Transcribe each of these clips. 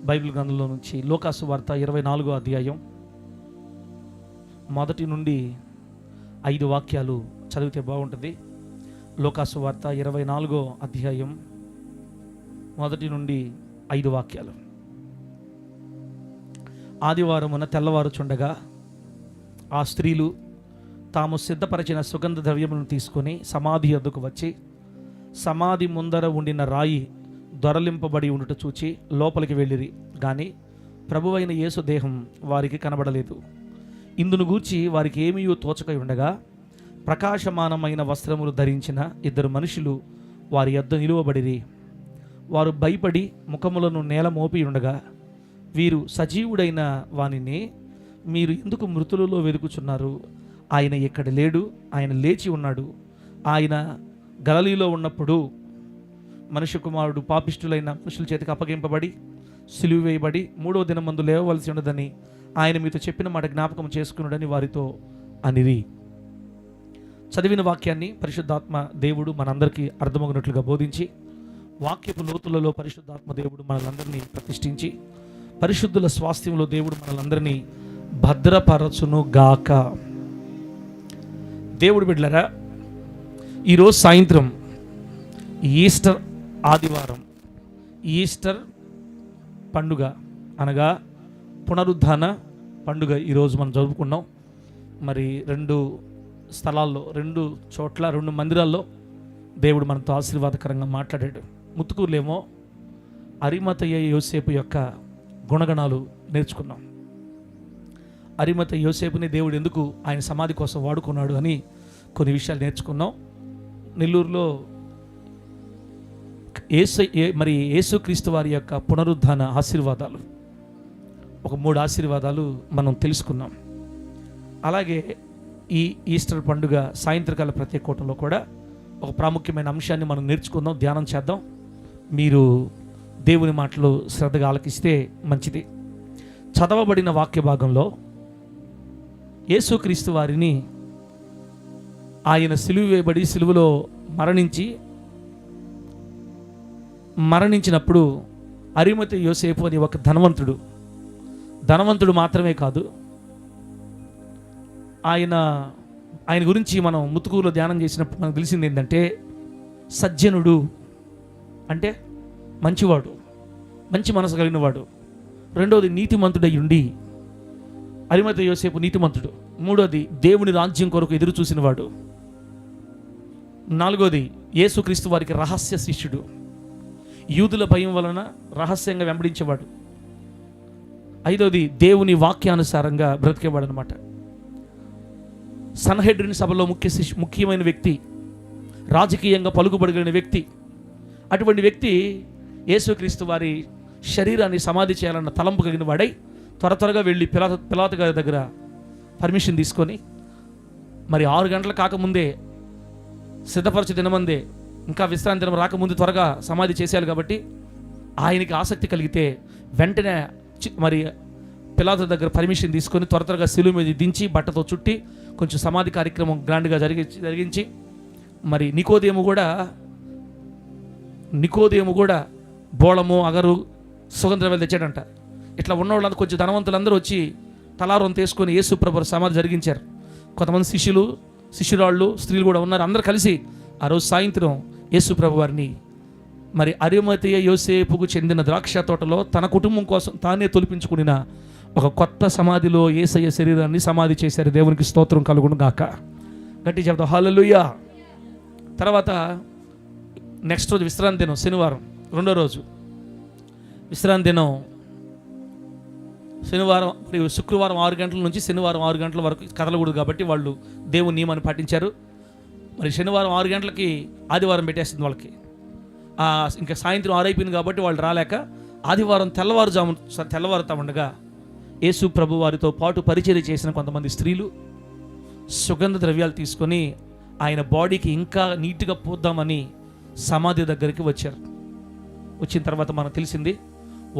Bible గ్రంథంలో నుంచి లూకాసు వార్త 24వ అధ్యాయం 1 నుండి 5 వాక్యాలు చదివితే బాగుంటుంది. లూకాసు వార్త 24వ అధ్యాయం 1 నుండి 5 వాక్యాలు. ఆదివారమున తెల్లవారుచుండగా ఆ స్త్రీలు తాము సిద్ధపరిచిన సుగంధ ద్రవ్యములను తీసుకొని సమాధి వద్దకు వచ్చి సమాధి ముందర ఉండిన రాయి దొరలింపబడి ఉండుట చూచి లోపలికి వెళ్ళిరి. కానీ ప్రభువైన యేసు దేహం వారికి కనబడలేదు. ఇందును గూర్చి వారికి ఏమీ తోచక ఉండగా ప్రకాశమానమైన వస్త్రములు ధరించిన 2 మనుషులు వారి యొద్ద నిలువబడిరి. వారు భయపడి ముఖములను నేల మోపి ఉండగా, వీరు సజీవుడైన వానిని మీరు ఎందుకు మృతులలో వెతుకుచున్నారు? ఆయన ఇక్కడ లేడు, ఆయన లేచి ఉన్నాడు. ఆయన గలిలయలో ఉన్నప్పుడు మనుష్య కుమారుడు పాపిష్టులైన మనుషుల చేతికి అప్పగింపబడి సిలువ వేయబడి 3వ దినమందు లేవవలసి ఉన్నదని ఆయన మీతో చెప్పిన మాట జ్ఞాపకం చేసుకున్నాడని వారితో అనిరి. చదివిన వాక్యాన్ని పరిశుద్ధాత్మ దేవుడు మనందరికీ అర్థమగినట్లుగా బోధించి, వాక్యపు లోతులలో పరిశుద్ధాత్మ దేవుడు మనలందరినీ ప్రతిష్ఠించి, పరిశుద్ధుల స్వాస్థ్యంలో దేవుడు మనలందరినీ భద్రపరచును గాక. దేవుడు బిడ్డలారా, ఈరోజు సాయంత్రం ఈస్టర్ ఆదివారం, ఈస్టర్ పండుగ అనగా పునరుద్ధాన పండుగ ఈరోజు మనం జరుపుకున్నాం. మరి 2 స్థలాల్లో, 2 చోట్ల, 2 మందిరాల్లో దేవుడు మనతో ఆశీర్వాదకరంగా మాట్లాడాడు. ముత్తుకూరులేమో అరిమతయ్య యోసేపు యొక్క గుణగణాలు నేర్చుకున్నాం. అరిమతయ్య యోసేపుని దేవుడు ఎందుకు ఆయన సమాధి కోసం వాడుకున్నాడు అని కొన్ని విషయాలు నేర్చుకున్నాం. నెల్లూరులో యేసుక్రీస్తు వారి యొక్క పునరుద్ధాన ఆశీర్వాదాలు, ఒక 3 ఆశీర్వాదాలు మనం తెలుసుకున్నాం. అలాగే ఈ ఈస్టర్ పండుగ సాయంత్రకాల ప్రత్యేకోటంలో కూడా ఒక ప్రాముఖ్యమైన అంశాన్ని మనం నేర్చుకుందాం, ధ్యానం చేద్దాం. మీరు దేవుని మాటలు శ్రద్ధగా ఆలకిస్తే మంచిది. చదవబడిన వాక్య భాగంలో యేసుక్రీస్తు వారిని ఆయన సిలువ వేయబడి సిలువలో మరణించినప్పుడు అరిమతయ్య యోసేపు అని ఒక ధనవంతుడు మాత్రమే కాదు, ఆయన గురించి మనం ముత్తుకూరులో ధ్యానం చేసినప్పుడు మనకు తెలిసింది ఏంటంటే, సజ్జనుడు అంటే మంచివాడు, మంచి మనసు కలిగిన వాడు. రెండోది నీతిమంతుడై ఉండి, అరిమతయ్య యోసేపు నీతిమంతుడు. మూడోది దేవుని రాజ్యం కొరకు ఎదురు చూసినవాడు. 4వది యేసుక్రీస్తు వారికి రహస్య శిష్యుడు, యూదుల భయం వలన రహస్యంగా వెంబడించేవాడు. 5వది దేవుని వాక్యానుసారంగా బ్రతికేవాడు అనమాట. సన్హెడ్రిన్ సభలో ముఖ్యమైన వ్యక్తి, రాజకీయంగా పలుకుబడగలిగిన వ్యక్తి. అటువంటి వ్యక్తి యేసుక్రీస్తు వారి శరీరాన్ని సమాధి చేయాలన్న తలంపు కలిగిన వాడై త్వరగా వెళ్ళి పిలాతు గారి దగ్గర పర్మిషన్ తీసుకొని, మరి 6 గంటలు కాకముందే, సిద్ధపరచు దినమందే, ఇంకా విశ్రాంతి దినం రాకముందు త్వరగా సమాధి చేసేయాలి కాబట్టి ఆయనకి ఆసక్తి కలిగితే వెంటనే మరి పిలాతు దగ్గర పర్మిషన్ తీసుకొని త్వరగా సిలువ మీద దించి బట్టతో చుట్టి కొంచెం సమాధి కార్యక్రమం గ్రాండ్గా జరిగించి, మరి నికోదేము కూడా బోళము, అగరు, సుగంధద్రవ్యాలు తెచ్చాడంట. ఇట్లా ఉన్న వాళ్ళందరూ కొంచెం ధనవంతులందరూ వచ్చి తలారం తీసుకొని యేసు ప్రభు సమాధి జరిగించారు. కొంతమంది శిష్యురాళ్ళు, స్త్రీలు కూడా ఉన్నారు. అందరూ కలిసి ఆ రోజు సాయంత్రం యేసు ప్రభు వారిని మరి అరిమతయ్య యోసేపుకు చెందిన ద్రాక్ష తోటలో తన కుటుంబం కోసం తానే తొలిపించుకున్న ఒక కొత్త సమాధిలో యేసయ్య శరీరాన్ని సమాధి చేశారు. దేవునికి స్తోత్రం కలుగును గాక. గట్టి చెప్తాం హల్లెలూయా. తర్వాత నెక్స్ట్ రోజు విశ్రాంతి దినం, శనివారం, 2వ రోజు విశ్రాంతి దినం. శనివారం మరియు శుక్రవారం 6 గంటల నుంచి శనివారం 6 గంటల వరకు కదలకూడదు కాబట్టి వాళ్ళు దేవుని నియమాన్ని పాటించారు. మరి శనివారం 6 గంటలకి ఆదివారం పెట్టేస్తుంది వాళ్ళకి. ఇంకా సాయంత్రం 6 అయిపోయింది కాబట్టి వాళ్ళు రాలేక ఆదివారం తెల్లవారుతా ఉండగా యేసు ప్రభు వారితో పాటు పరిచర్య చేసిన కొంతమంది స్త్రీలు సుగంధ ద్రవ్యాలు తీసుకొని ఆయన బాడీకి ఇంకా నీట్గా పోద్దామని సమాధి దగ్గరికి వచ్చారు. వచ్చిన తర్వాత మనకు తెలిసింది,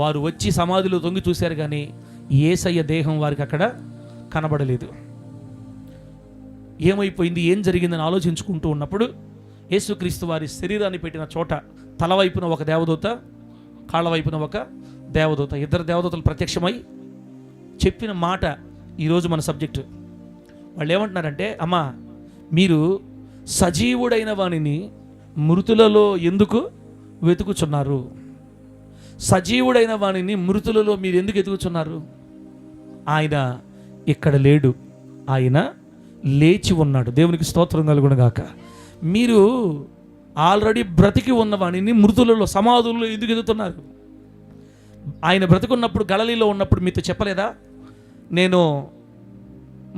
వారు వచ్చి సమాధిలో తొంగి చూశారు కానీ యేసయ్య దేహం వారికి అక్కడ కనబడలేదు. ఏమైపోయింది, ఏం జరిగిందని ఆలోచించుకుంటూ ఉన్నప్పుడు యేసుక్రీస్తు వారి శరీరాన్ని పెట్టిన చోట తల వైపున ఒక దేవదూత, కాళ్ళ వైపున ఒక దేవదూత, ఇద్దరు దేవదూతలు ప్రత్యక్షమై చెప్పిన మాట ఈరోజు మన సబ్జెక్టు. వాళ్ళు ఏమంటున్నారంటే, అమ్మా మీరు సజీవుడైన వానిని మృతులలో ఎందుకు వెతుకుచున్నారు? సజీవుడైన వానిని మృతులలో మీరు ఎందుకు వెతుకుచున్నారు? ఆయన ఇక్కడ లేడు, ఆయన లేచి ఉన్నాడు. దేవునికి స్తోత్రం కలుగునుగాక. మీరు ఆల్రెడీ బ్రతికి ఉన్న వానిని మృతులలో సమాధుల్లో ఎందుకు ఎదుగుతున్నారు? ఆయన బ్రతికున్నప్పుడు గలిలీలో ఉన్నప్పుడు మీతో చెప్పలేదా, నేను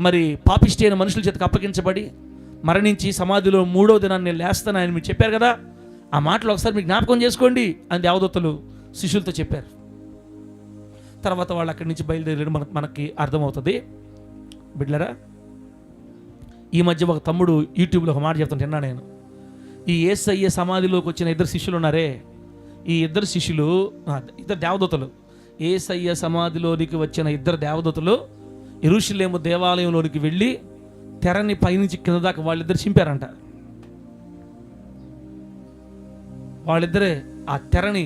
మరి పాపిష్టి అయిన మనుషుల చేతకు అప్పగించబడి మరణించి సమాధిలో 3వ దినాన్ని నేను లేస్తాను ఆయన మీరు చెప్పారు కదా. ఆ మాటలు ఒకసారి మీకు జ్ఞాపకం చేసుకోండి అని దేవదూతలు శిష్యులతో చెప్పారు. తర్వాత వాళ్ళు అక్కడి నుంచి బయలుదేరి మనకి అర్థమవుతుంది. బిడ్లరా, ఈ మధ్య ఒక తమ్ముడు యూట్యూబ్లో ఒక మాట చెప్తాను విన్నా నేను. ఈ యేసయ్య సమాధిలోకి వచ్చిన ఇద్దరు శిష్యులు ఉన్నారే, ఈ ఇద్దరు శిష్యులు ఇద్దరు దేవదూతలు, యేసయ్య సమాధిలోనికి వచ్చిన ఇద్దరు దేవదూతలు యెరూషలేము దేవాలయంలోనికి వెళ్ళి తెరని పైనుంచి కింద దాకా వాళ్ళిద్దరు చింపారంట. వాళ్ళిద్దరే ఆ తెరని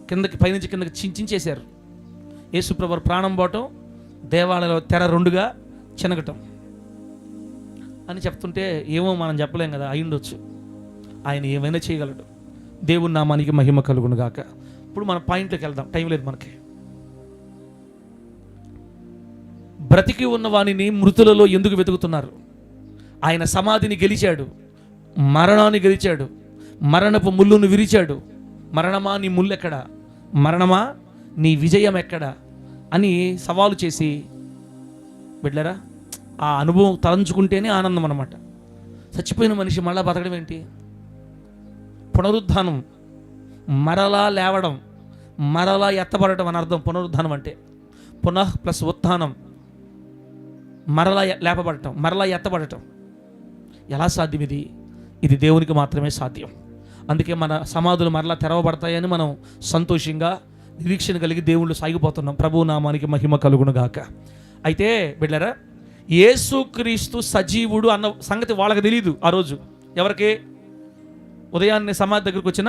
కిందకి పైనుంచి కిందకి చించేశారు. యేసుప్రభు ప్రాణం పోవటం, దేవాలయంలో తెర 2గా చినగటం అని చెప్తుంటే ఏమో మనం చెప్పలేం కదా, అయ్యుండొచ్చు. ఆయన ఏమైనా చేయగలడు. దేవుని నామానికి మహిమ కలుగును గాక. ఇప్పుడు మన పాయింట్లోకి వెళ్దాం, టైం లేదు మనకి. బ్రతికి ఉన్న వానిని మృతులలో ఎందుకు వెతుకుతున్నారు? ఆయన సమాధిని గెలిచాడు, మరణాన్ని గెలిచాడు, మరణపు ముళ్ళును విరిచాడు. మరణమా నీ ముళ్ళు ఎక్కడ? మరణమా నీ విజయం ఎక్కడ అని సవాలు చేసి, బిడ్డరా ఆ అనుభవం తలంచుకుంటేనే ఆనందం అన్నమాట. చచ్చిపోయిన మనిషి మళ్ళా బతకడం ఏంటి? పునరుద్ధానం, మరలా లేవడం, మరలా ఎత్తబడటం అని అర్థం. పునరుద్ధానం అంటే పునః ప్లస్ ఉత్థానం, మరలా లేపబడటం, మరలా ఎత్తబడటం. ఎలా సాధ్యం ఇది? ఇది దేవునికి మాత్రమే సాధ్యం. అందుకే మన సమాధులు మరలా తెరవబడతాయని మనం సంతోషంగా నిరీక్షణ కలిగి దేవుళ్ళు సాగిపోతున్నాం. ప్రభు నామానికి మహిమ కలుగును గాక. అయితే బిడ్డరా, యేసుక్రీస్తు సజీవుడు అన్న సంగతి వాళ్ళకి తెలియదు ఆ రోజు. ఎవరికి? ఉదయాన్నే సమాధి దగ్గరికి వచ్చిన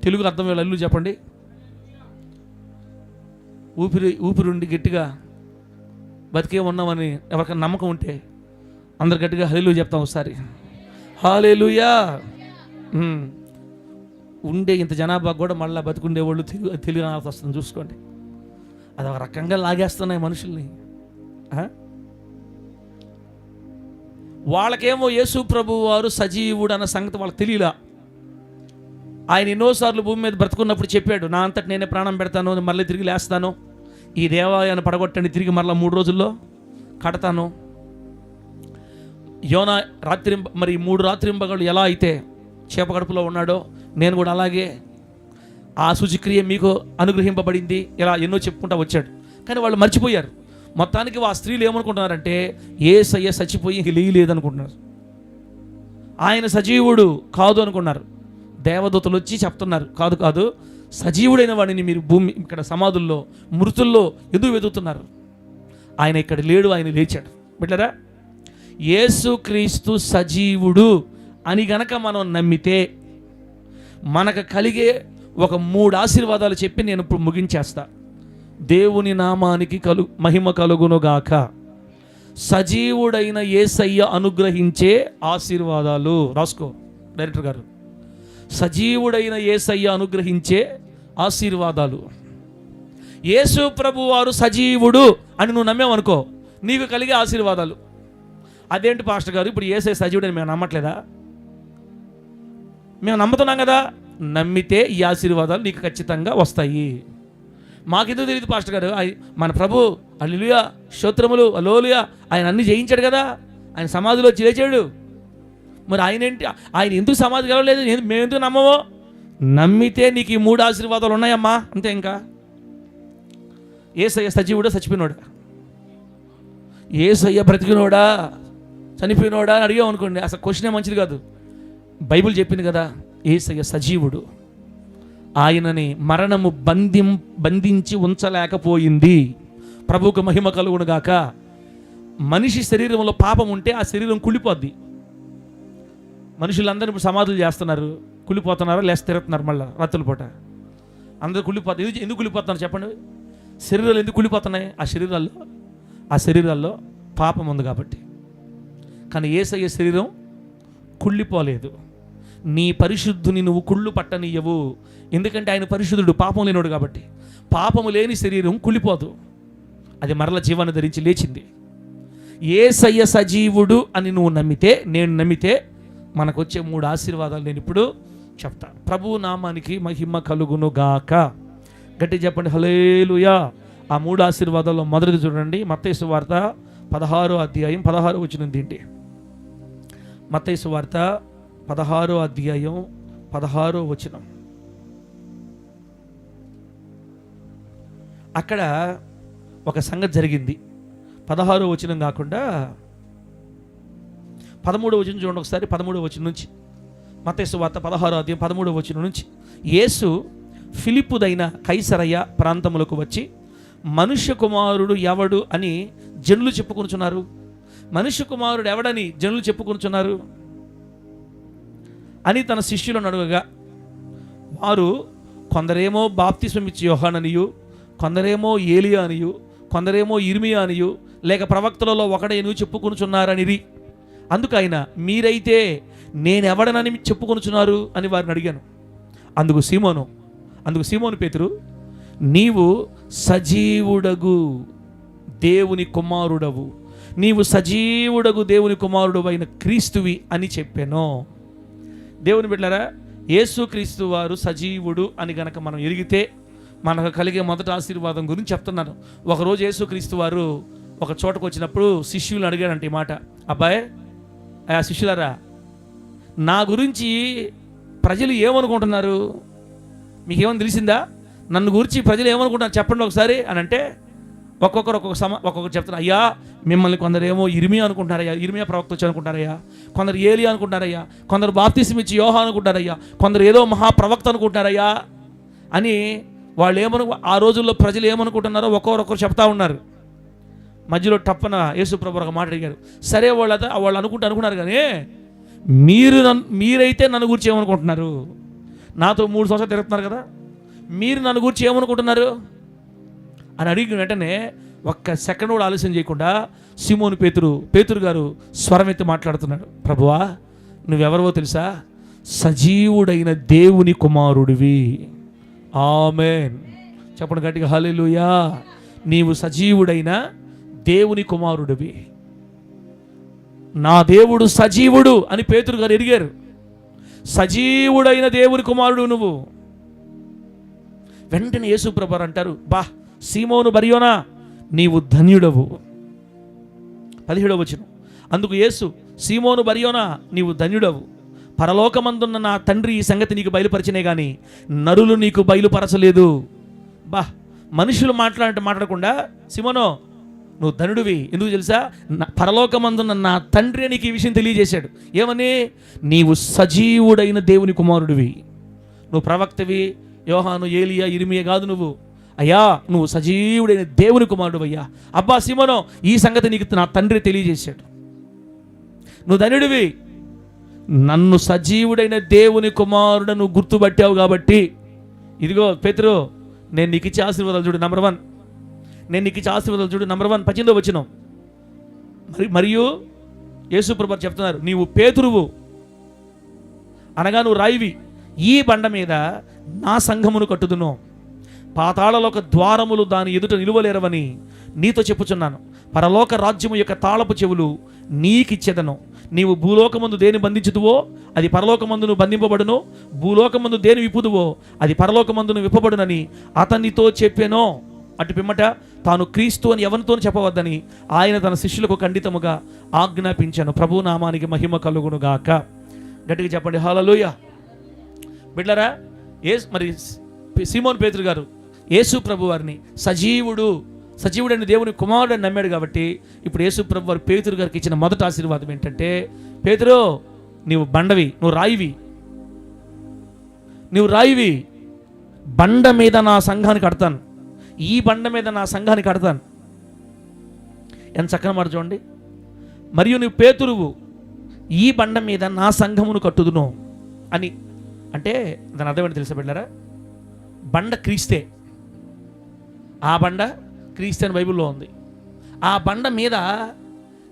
తెలుగులో అర్థం అల్లు చెప్పండి. ఊపిరుండి గట్టిగా బతికే ఉన్నామని ఎవరికైనా నమ్మకం ఉంటే అందరు గట్టిగా హల్లెలూయా చెప్తాం ఒకసారి. హల్లెలూయా. ఉండే ఇంత జనాభా కూడా మళ్ళీ బతికుండేవాళ్ళు తెలుగు రావాల్సి వస్తుంది. చూసుకోండి, అది ఒక రకంగా లాగేస్తున్నాయి మనుషుల్ని. వాళ్ళకేమో యేసు ప్రభు వారు సజీవుడు అన్న సంగతి వాళ్ళకి తెలియలా. ఆయన ఎన్నోసార్లు భూమి మీద బ్రతుకున్నప్పుడు చెప్పాడు, నా అంతటి నేనే ప్రాణం పెడతాను, మళ్ళీ తిరిగి లేస్తాను, ఈ దేవాలయాన్ని పడగొట్టండి, తిరిగి మరలా 3 రోజుల్లో కడతాను. యోనా మరి 3 రాత్రింబగళ్ళు ఎలా అయితే చేప కడుపులో ఉన్నాడో నేను కూడా అలాగే ఆ సూచక్రియ మీకు అనుగ్రహింపబడింది, ఇలా ఎన్నో చెప్పుకుంటా వచ్చాడు. కానీ వాళ్ళు మర్చిపోయారు. మొత్తానికి ఆ స్త్రీలు ఏమనుకుంటున్నారంటే యేసయ్య చచ్చిపోయి ఇంక లేదనుకుంటున్నారు. ఆయన సజీవుడు కాదు అనుకున్నారు. దేవదూతలు వచ్చి చెప్తున్నారు, కాదు కాదు, సజీవుడైన వాడిని మీరు భూమి ఇక్కడ సమాధుల్లో మృతుల్లో ఎందుకు వెతుకుతున్నారు? ఆయన ఇక్కడ లేడు, ఆయన లేచాడు. బిడ్డరా, యేసుక్రీస్తు సజీవుడు అని గనక మనం నమ్మితే మనకు కలిగే ఒక 3 ఆశీర్వాదాలు చెప్పి నేను ఇప్పుడు ముగించేస్తా. దేవుని నామానికి మహిమ కలుగునుగాక. సజీవుడైన యేసయ్య అనుగ్రహించే ఆశీర్వాదాలు. రాసుకో డైరెక్టర్ గారు. సజీవుడైన యేసయ్య అనుగ్రహించే ఆశీర్వాదాలు. యేసు ప్రభు వారు సజీవుడు అని నువ్వు నమ్మేవనుకో, నీకు కలిగే ఆశీర్వాదాలు. అదేంటి పాస్టర్ గారు, ఇప్పుడు యేసయ్య సజీవుడని మేము నమ్మట్లేదా? మేము నమ్ముతున్నాం కదా. నమ్మితే ఈ ఆశీర్వాదాలు నీకు ఖచ్చితంగా వస్తాయి. మాకెందుకు తెలియదు పాస్టర్ గారు, మన ప్రభు హల్లెలూయా స్తోత్రములు హల్లెలూయా ఆయన అన్ని జయించాడు కదా, ఆయన సమాధిలో లేచాడు. మరి ఆయన ఎందుకు సమాధి కలవలేదు? మేము ఎందుకు నమ్మమో? నమ్మితే నీకు ఈ 3 ఆశీర్వాదాలు ఉన్నాయమ్మా, అంతే. ఇంకా యేసయ్య సజీవుడా చచ్చిపోయినోడా? యేసయ్య బ్రతికినోడా చనిపోయినోడా అని అడిగాం అనుకోండి, అసలు క్వశ్చనే మంచిది కాదు. బైబిల్ చెప్పింది కదా, యేసయ్య సజీవుడు. ఆయనని మరణము బంధించి ఉంచలేకపోయింది. ప్రభువుకు మహిమ కలుగును గాక. మనిషి శరీరంలో పాపం ఉంటే ఆ శరీరం కుళ్ళిపోద్ది. మనుషులందరూ ఇప్పుడు సమాధులు చేస్తున్నారు, కుళ్ళిపోతున్నారు, లేసి తిరుగుతున్నారు మళ్ళీ రాత్రుల పూట. అందరూ కుళ్ళిపోతారు. ఎందుకు కుళ్ళిపోతున్నారు చెప్పండి? శరీరాలు ఎందుకు కుళ్ళిపోతున్నాయి? ఆ శరీరాల్లో పాపం ఉంది కాబట్టి. కానీ యేసయ్య శరీరం కుళ్ళిపోలేదు. నీ పరిశుద్ధుని నువ్వు కుళ్ళు పట్టనీయవు. ఎందుకంటే ఆయన పరిశుద్ధుడు, పాపం లేనివాడు కాబట్టి. పాపము లేని శరీరం కుళ్ళిపోదు, అది మరల జీవాన్ని ధరించి లేచింది. యేసయ్య సజీవుడు అని నువ్వు నమ్మితే, నేను నమ్మితే మనకు వచ్చే 3 ఆశీర్వాదాలు నేను ఇప్పుడు చెప్తా. ప్రభు నామానికి మహిమ కలుగును గాక. గట్టి చెప్పండి హల్లెలూయా. ఆ 3 ఆశీర్వాదాల్లో మొదటిది చూడండి, మత్తయి సువార్త 16వ అధ్యాయం 16వ వచనం ఏంటి? మత్తయి సువార్త 16వ అధ్యాయం 16వ వచనం. అక్కడ ఒక సంగతి జరిగింది. 16వ వచనం కాకుండా 13వ వచనం చూడండి ఒకసారి. 13వ వచనం నుంచి, మత్తయి సువార్త 16వ అధ్యాయం 13వ వచనం నుంచి. యేసు ఫిలిప్పుదైన కైసరయ ప్రాంతములకు వచ్చి, మనుష్య కుమారుడు ఎవడు అని జనులు చెప్పుకొనుచున్నారు? మనుష్య కుమారుడు ఎవడని జనులు చెప్పుకొనుచున్నారు అని తన శిష్యులను అడగగా, వారు కొందరేమో బాప్తిస్మం ఇచ్చి యోహాననియు, కొందరేమో ఏలియా అనియు, కొందరేమో ఇర్మియా అనియు, లేక ప్రవక్తలలో ఒకడేను చెప్పుకొనుచున్నారనిరి. అందుకు ఆయన, మీరైతే నేనెవడనని చెప్పుకొనుచున్నారు అని వారిని అడిగాను. అందుకు సీమోను పేతురు, నీవు సజీవుడగు దేవుని కుమారుడవు, నీవు సజీవుడగు దేవుని కుమారుడు అయిన క్రీస్తువి అని చెప్పాను. దేవుని బిడ్డలారా, యేసుక్రీస్తు వారు సజీవుడు అని గనక మనం ఎరిగితే మనకు కలిగే మొదటి ఆశీర్వాదం గురించి చెప్తున్నాను. ఒకరోజు యేసుక్రీస్తు వారు ఒక చోటకు వచ్చినప్పుడు శిష్యులను అడిగాడంటే ఈ మాట, అబ్బాయి ఆ శిష్యులారా, నా గురించి ప్రజలు ఏమనుకుంటున్నారు? మీకేమని తెలిసిందా? నన్ను గురించి ప్రజలు ఏమనుకుంటున్నారు చెప్పండి ఒకసారి అని అంటే, ఒక్కొక్కరు చెప్తున్నారు. అయ్యా, మిమ్మల్ని కొందరేమో ఇర్మియా అనుకుంటున్నారయ్యా, ఇర్మియా ప్రవక్త వచ్చి అనుకుంటారయ్యా, కొందరు ఏలియా అనుకుంటారయ్యా, కొందరు బాప్తిస్మం ఇచ్చి యోహాను అనుకుంటారయ్యా, కొందరు ఏదో మహాప్రవక్త అనుకుంటారయ్యా అని వాళ్ళు ఆ రోజుల్లో ప్రజలు ఏమనుకుంటున్నారో ఒక్కొక్కరు చెప్తా ఉన్నారు. మధ్యలో టప్పన యేసుప్రభు ఒక మాట అడిగారు. సరే వాళ్ళు అనుకున్నారు, కానీ మీరైతే నన్ను గురించి ఏమనుకుంటున్నారు? నాతో 3 సంవత్సరాలు తిరుగుతున్నారు కదా, మీరు నన్ను గురించి ఏమనుకుంటున్నారు అని అడిగిన వెంటనే ఒక్క సెకండ్ కూడా ఆలస్యం చేయకుండా సీమోను పేతురు గారు స్వరం ఎత్తి మాట్లాడుతున్నాడు. ప్రభువా, నువ్వెవరవో తెలుసా? సజీవుడైన దేవుని కుమారుడివి. ఆమేన్. చెప్పండి గట్టిగా హల్లెలూయా. నీవు సజీవుడైన దేవుని కుమారుడివి. నా దేవుడు సజీవుడు అని పేతురు గారు ఎరిగారు. సజీవుడైన దేవుని కుమారుడు నువ్వు. వెంటనే యేసుప్రభు అంటారు, బా సీమోను బర్యోనా, నీవు ధన్యుడవు. 17వ వచనం. అందుకు యేసు, సీమోను బర్యోనా, నీవు ధన్యుడవు. పరలోకమందున్న నా తండ్రి ఈ సంగతి నీకు బయలుపరిచినే కానీ నరులు నీకు బయలుపరచలేదు. బా, మనుషులు మాట్లాడకుండా, సీమోనో నువ్వు ధనుడివి. ఎందుకు తెలుసా? పరలోకమందున్న నా తండ్రి నీకు ఈ విషయం తెలియజేశాడు. ఏమని? నీవు సజీవుడైన దేవుని కుమారుడివి. నువ్వు ప్రవక్తవి, యోహాను, ఏలియా, ఇర్మియా కాదు నువ్వు. అయ్యా, నువ్వు సజీవుడైన దేవుని కుమారుడు అయ్యా. అబ్బా సీమోనో, ఈ సంగతి నీకు నా తండ్రి తెలియజేశాడు. నువ్వు ధనుడివి. నన్ను సజీవుడైన దేవుని కుమారుడు నువ్వు గుర్తుపట్టావు కాబట్టి, ఇదిగో పేతురు, నేను నీకు ఇచ్చే ఆశీర్వాదాలు చూడు. నంబర్ 1, నేను నీకు ఇచ్చే ఆశీర్వాదాలు చూడు. నంబర్ 1, 18వ వచనం. మరియు యేసుప్రభు చెప్తున్నారు, నీవు పేతురువు అనగా నువ్వు రాయివి. ఈ బండ మీద నా సంఘమును కట్టుదును, పాతాళలోక ద్వారములు దాని ఎదుట నిలువలేరవని నీతో చెప్పుచున్నాను. పరలోక రాజ్యము యొక్క తాళపు చెవులు నీకిచ్చేదను. నీవు భూలోకమందు దేని బంధించుదువో అది పరలోకమందును బంధింపబడును, భూలోకమందు దేని విప్పుదువో అది పరలోకమందును విప్పబడునని అతనితో చెప్పానో. అటు పిమ్మట తాను క్రీస్తు అని ఎవరితో చెప్పవద్దని ఆయన తన శిష్యులకు ఖండితముగా ఆజ్ఞాపించాను. ప్రభు నామానికి మహిమ కలుగును గాక. గట్టిగా చెప్పండి హల్లెలూయా. బిడ్డలారా, మరి సీమోను పేతురు గారు యేసు ప్రభు వారిని సజీవుడైన దేవుని కుమారుడు అని నమ్మాడు కాబట్టి, ఇప్పుడు యేసు ప్రభు వారు పేతురు గారికి ఇచ్చిన మొదటి ఆశీర్వాదం ఏంటంటే, పేతురు నీవు బండవి, నువ్వు రాయివి, బండ మీద నా సంఘాన్ని కడతాను, ఈ బండ మీద నా సంఘాన్ని కడతాను. ఎంత చక్కని మాట చూడండి. మరియు నువ్వు పేతురువు, ఈ బండ మీద నా సంఘమును కట్టుదును అని. అంటే దాని అర్థం ఏంటి తెలుసా బిడ్డలారా? బండ క్రీస్తే. ఆ బండ క్రీస్తే అని బైబిల్లో ఉంది. ఆ బండ మీద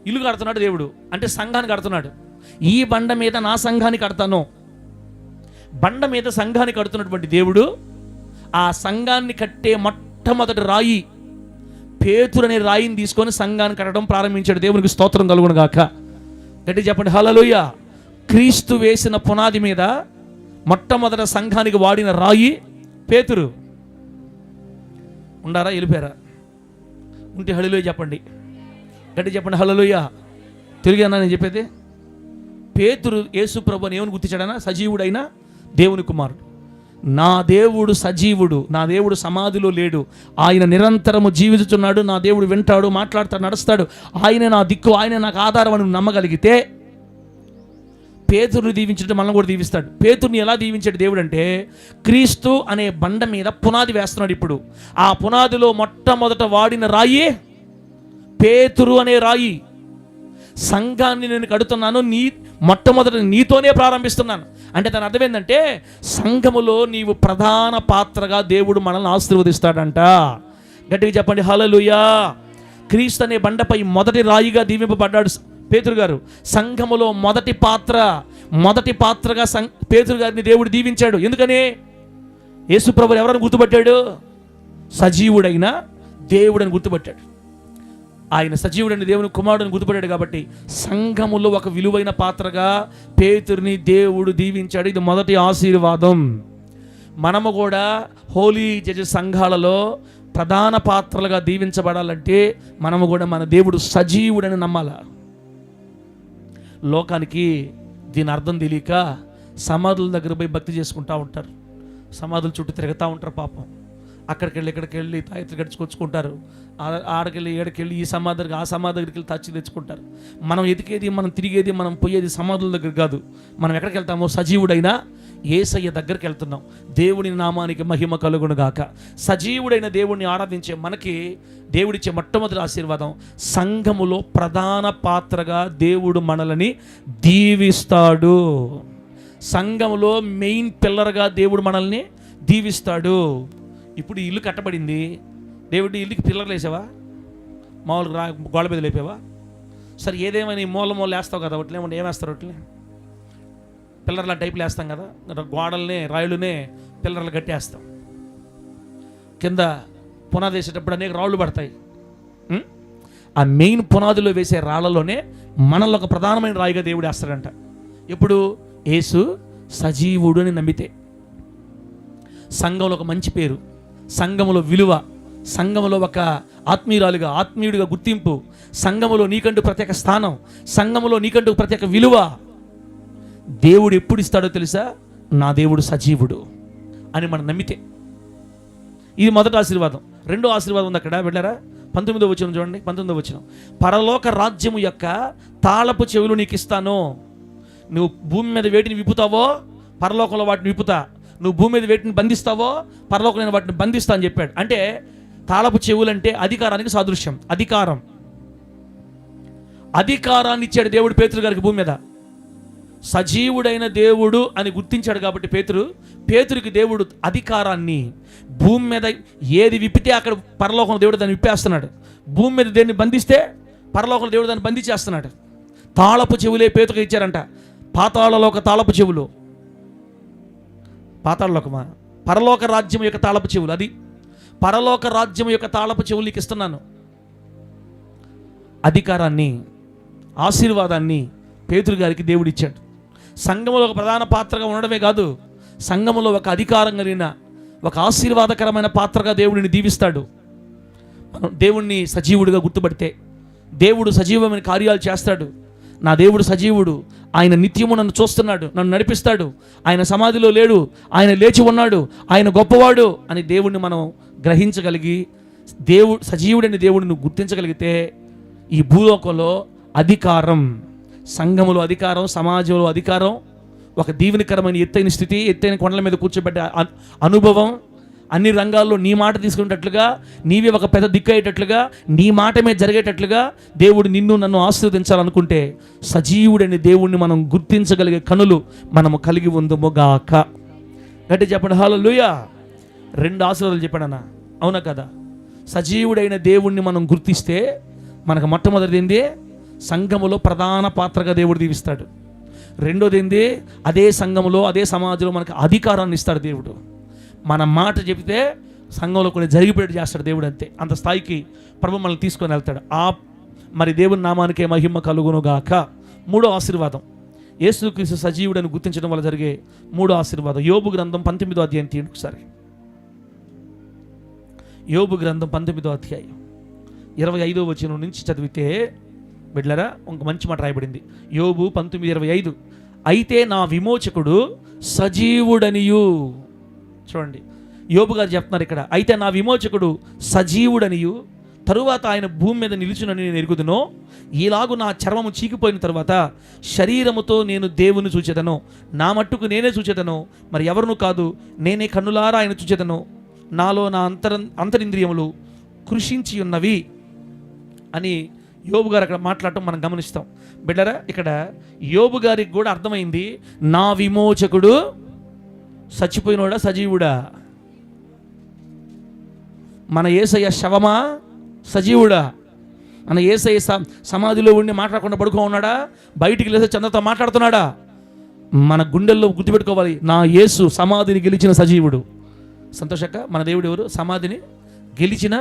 ఇల్లు కడుతున్నాడు దేవుడు, అంటే సంఘాన్ని కడుతున్నాడు. ఈ బండ మీద నా సంఘాన్ని కడతాను. బండ మీద సంఘాన్ని కడుతున్నటువంటి దేవుడు ఆ సంఘాన్ని కట్టే మొట్టమొదటి రాయి పేతురు అనే రాయిని తీసుకొని సంఘాన్ని కట్టడం ప్రారంభించాడు. దేవునికి స్తోత్రం కలుగును గాక. గట్టి చెప్పండి హల్లెలూయా. క్రీస్తు వేసిన పునాది మీద మొట్టమొదట సంఘానికి వాడిన రాయి పేతురు. ఉండారా, వెళ్ళిపోయారా? ఉంటే హల్లెలూయా చెప్పండి. గట్టి చెప్పండి హల్లెలూయా. తిరిగానా నేను చెప్పేది? పేతురు యేసు ప్రభువుని ఏమని గుర్తించాడనా? సజీవుడైన దేవుని కుమారుడు. నా దేవుడు సజీవుడు, నా దేవుడు సమాధిలో లేడు, ఆయన నిరంతరము జీవించుచున్నాడు, నా దేవుడు వింటాడు, మాట్లాడతాడు, నడుస్తాడు, ఆయనే నా దిక్కు, ఆయనే నాకు ఆధారం అని నమ్మగలిగితే పేతురుని దీవించడం మనల్ని కూడా దీవిస్తాడు. పేతురుని ఎలా దీవించాడు దేవుడు అంటే, క్రీస్తు అనే బండ మీద పునాది వేస్తున్నాడు. ఇప్పుడు ఆ పునాదిలో మొట్టమొదట వాడిన రాయి పేతురు అనే రాయి. సంఘాన్ని నేను కడుతున్నాను, మొట్టమొదటి నీతోనే ప్రారంభిస్తున్నాను అంటే దాని అర్థం ఏంటంటే, సంఘములో నీవు ప్రధాన పాత్రగా దేవుడు మనల్ని ఆశీర్వదిస్తాడంట. గట్టిగా చెప్పండి హల్లెలూయా. క్రీస్తు అనే బండపై మొదటి రాయిగా దీవింపబడ్డాడు పేతురు గారు. సంఘములో మొదటి పాత్రగా పేతురు గారిని దేవుడు దీవించాడు. ఎందుకని? యేసు ప్రభువు ఎవరని గుర్తుపట్టాడు? సజీవుడైన దేవుడని గుర్తుపట్టాడు. ఆయన సజీవుడైన దేవుని కుమారుడని గుర్తుపట్టాడు. కాబట్టి సంఘములో ఒక విలువైన పాత్రగా పేతురుని దేవుడు దీవించాడు. ఇది మొదటి ఆశీర్వాదం. మనము కూడా హోలీ జడ్జెస్ సంఘాలలో ప్రధాన పాత్రలుగా దీవించబడాలంటే మనము కూడా మన దేవుడు సజీవుడని నమ్మాల. లోకానికి దీని అర్థం తెలియక సమాధుల దగ్గర పోయి భక్తి చేసుకుంటూ ఉంటారు. సమాధుల చుట్టూ తిరుగుతూ ఉంటారు. పాపం అక్కడికి వెళ్ళి ఇక్కడికి వెళ్ళి తాయెత్తులు గడిచుకొచ్చుకుంటారు. ఆడకెళ్ళి ఏడకెళ్ళి ఈ సమాధి దగ్గర ఆ సమాధి దగ్గరికి వెళ్ళి తచ్చి తెచ్చుకుంటారు. మనం ఎదికేది, మనం తిరిగేది, మనం పోయేది సమాధుల దగ్గర కాదు. మనం ఎక్కడికి వెళ్తామో సజీవుడైన యేసయ్య దగ్గరికి వెళ్తున్నాం. దేవుని నామానికి మహిమ కలుగును గాక. సజీవుడైన దేవుడిని ఆరాధించే మనకి దేవుడిచ్చే మొట్టమొదటి ఆశీర్వాదం, సంఘములో ప్రధాన పాత్రగా దేవుడు మనల్ని దీవిస్తాడు. సంఘములో మెయిన్ పిల్లర్గా దేవుడు మనల్ని దీవిస్తాడు. ఇప్పుడు ఇల్లు కట్టబడింది, దేవుడు ఇల్లుకి పిల్లర్లు వేసావా? మామూలుగా గోడ మీద లేపావా? సరే ఏదేమైనా ఈ మూల వేస్తావు కదా, ఒట్లే ఏమేస్తారు? ఒట్లే పిల్లర్ల టైపులు వేస్తాం కదా, గోడల్ని రాయులునే పిల్లర్లు కట్టేస్తాం. కింద పునాది వేసేటప్పుడు అనేక రాళ్ళు పడతాయి. ఆ మెయిన్ పునాదిలో వేసే రాళ్లలోనే మనల్ని ఒక ప్రధానమైన రాయిగా దేవుడు వేస్తాడంట. ఇప్పుడు యేసు సజీవుడు అని నమ్మితే సంఘంలో ఒక మంచి పేరు, సంఘములో విలువ, సంఘములో ఒక ఆత్మీయుడిగా గుర్తింపు, సంఘములో నీకంటూ ప్రత్యేక స్థానం, సంఘములో నీకంటూ ప్రత్యేక విలువ దేవుడు ఎప్పుడు ఇస్తాడో తెలుసా? నా దేవుడు సజీవుడు అని మనం నమ్మితే. ఇది మొదటి ఆశీర్వాదం. రెండో ఆశీర్వాదం ఉంది అక్కడ, వెళ్ళారా? 19వ వచనం చూడండి. 19వ వచనం, పరలోక రాజ్యము యొక్క తాళపు చెవులు నీకు ఇస్తాను. నువ్వు భూమి మీద వేటిని విప్పుతావో పరలోకంలో వాటిని విప్పుతా, నువ్వు భూమి మీద వేటిని బంధిస్తావో పరలోకం నేను వాటిని బంధిస్తా అని చెప్పాడు. అంటే తాళపు చెవులంటే అధికారానికి సాదృశ్యం. అధికారాన్ని ఇచ్చాడు దేవుడు పేతురు గారికి భూమి మీద. సజీవుడైన దేవుడు అని గుర్తించాడు కాబట్టి పేతురికి దేవుడు అధికారాన్ని, భూమి మీద ఏది విప్పితే అక్కడ పరలోకంలో దేవుడు దాన్ని విప్పేస్తున్నాడు. భూమి మీద దేన్ని బంధిస్తే పరలోకంలో దేవుడు దాన్ని బంధించేస్తున్నాడు. తాళపు చెవులే పేతురికి ఇచ్చారంట. పాతాళలో ఒక తాళపు చెవులు, పాతాళలోకమా పరలోక రాజ్యం యొక్క తాళపు చెవులు, అది పరలోక రాజ్యం యొక్క తాళపు చెవులు నీకు ఇస్తున్నాను. అధికారాన్ని, ఆశీర్వాదాన్ని పేతురు గారికి దేవుడు ఇచ్చాడు. సంఘములో ఒక ప్రధాన పాత్రగా ఉండడమే కాదు, సంఘములో ఒక అధికారం కలిగిన ఒక ఆశీర్వాదకరమైన పాత్రగా దేవుడిని దీవిస్తాడు. మనం దేవుణ్ణి సజీవుడిగా గుర్తుపడితే దేవుడు సజీవమైన కార్యాలు చేస్తాడు. నా దేవుడు సజీవుడు, ఆయన నిత్యము నన్ను చూస్తున్నాడు, నన్ను నడిపిస్తాడు, ఆయన సమాధిలో లేడు, ఆయన లేచి ఉన్నాడు, ఆయన గొప్పవాడు అని దేవుణ్ణి మనం గ్రహించగలిగి సజీవుడని దేవుడిని గుర్తించగలిగితే ఈ భూలోకంలో అధికారం, సంఘములో అధికారం, సమాజంలో అధికారం, ఒక దీవెనకరమైన ఎత్తైన స్థితి, ఎత్తైన కొండల మీద కూర్చోబెట్టే అనుభవం, అన్ని రంగాల్లో నీ మాట తీసుకునేటట్లుగా, నీవే ఒక పెద్ద దిక్కు అయ్యేటట్లుగా, నీ మాట మీద జరిగేటట్లుగా దేవుడు నిన్ను నన్ను ఆశీర్వదించాలనుకుంటే సజీవుడని దేవుణ్ణి మనం గుర్తించగలిగే కనులు మనము కలిగి ఉందముగాక. గట్టి చెప్పండి హల్లెలూయా. 2 ఆశీర్వాదాలు చెప్పాడన్నా, అవునా కదా? సజీవుడైన దేవుణ్ణి మనం గుర్తిస్తే మనకు మొట్టమొదటిది ఏంది? సంఘములో ప్రధాన పాత్రగా దేవుడు దీవిస్తాడు. రెండోది ఏంది? అదే సంఘములో అదే సమాజంలో మనకు అధికారాన్ని ఇస్తాడు దేవుడు. మన మాట చెబితే సంఘంలో కొన్ని జరిగిపోయేట్టు చేస్తాడు దేవుడు. అంతే, అంత స్థాయికి ప్రభు మనల్ని తీసుకొని వెళ్తాడు. మరి దేవుని నామానికే మహిమ కలుగునుగాక. 3వ ఆశీర్వాదం, యేసుక్రీస్తు సజీవుడని గుర్తించడం వల్ల జరిగే 3వ ఆశీర్వాదం. యోబు గ్రంథం 19వ అధ్యాయం తీయండి ఒకసారి. యోబు గ్రంథం 19వ అధ్యాయం 25వ వచనం నుంచి చదివితే బిడ్డలారా ఒక మంచి మాట రాయబడింది. యోబు 19:25, అయితే నా విమోచకుడు సజీవుడనియు. చూడండి, యోబు గారు చెప్తున్నారు ఇక్కడ, అయితే నా విమోచకుడు సజీవుడనియు, తరువాత ఆయన భూమి మీద నిలుచునని నేను ఎరుగుదును. ఈలాగు నా చర్మము చీకిపోయిన తర్వాత శరీరముతో నేను దేవుని చూచెదను. నా మట్టుకు నేనే చూచెదను, మరి ఎవరును కాదు. నేనే కన్నులారా ఆయన చూచెదను. నాలో నా అంతరింద్రియములు కృషించి ఉన్నవి అని యోబు గారు అక్కడ మాట్లాడటం మనం గమనిస్తాం. బిడ్డరా, ఇక్కడ యోబు గారికి కూడా అర్థమైంది, నా విమోచకుడు చచ్చిపోయినోడా సజీవుడా? మన యేసయ్య శవమా సజీవుడా? మన యేసయ్య సమాధిలో ఉండి మాట్లాడకుండా పడుకో ఉన్నాడా? బయటికి లేసే చంద్రతో మాట్లాడుతున్నాడా? మన గుండెల్లో గుర్తుపెట్టుకోవాలి, నా యేసు సమాధిని గెలిచిన సజీవుడు. సంతోషక్క, మన దేవుడు ఎవరు? సమాధిని గెలిచిన